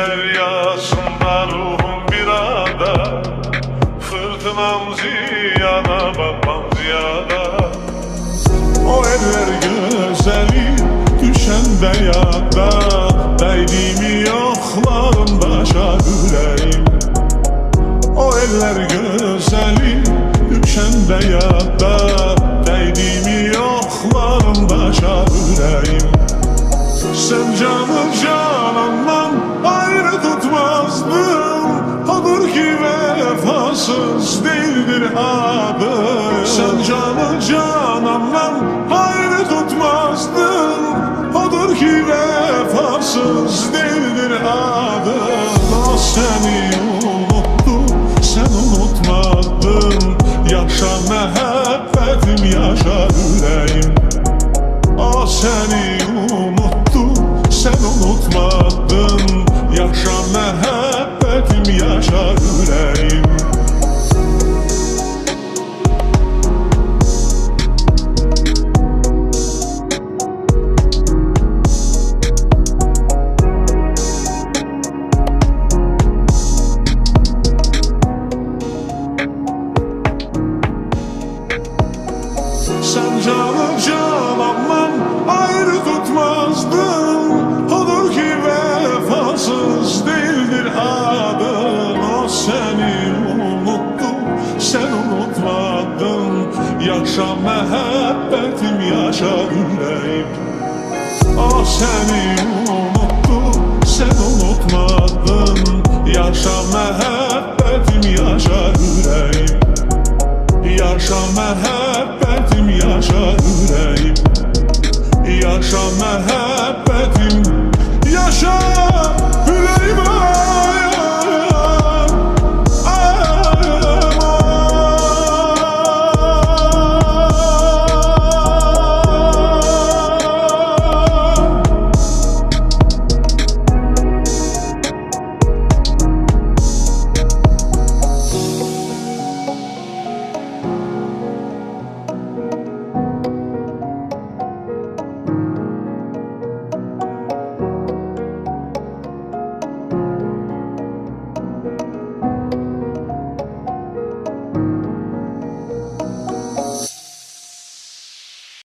deryasında ruhum bir ada, fırtınam ziyana, bakmam ziyana. O eller güzeli düşende yada, değdiğimi yoklarım başa güleyim. O eller güzeli düşende yada, değdiğimi yoklarım başa güleyim. Sen canı canandan ayrı tutmazdın, odur ki vefasız değildir adı. Sen canı canandan ayrı tutmazdın, odur ki vefasız değildir adı. O seni unuttu, sen unutmadın, yaşa mehabbetim, yaşa yüreğim. O seni unuttu, sen unutmadın, yaşa mehabbetim, yaşa yüreğim. Sen canı canandan ayrı tutmazdın, odur ki vefasız değildir adın. O seni unuttu, sen unutmadın, yaşa mehabbetim, yaşa yüreğim. O seni unuttu, sen unutmadın, yaşa mehabbetim, yaşa yüreğim. Yaşa mehabbetim, yaşa yüreğim. Yaşa mehabbetim, yaşa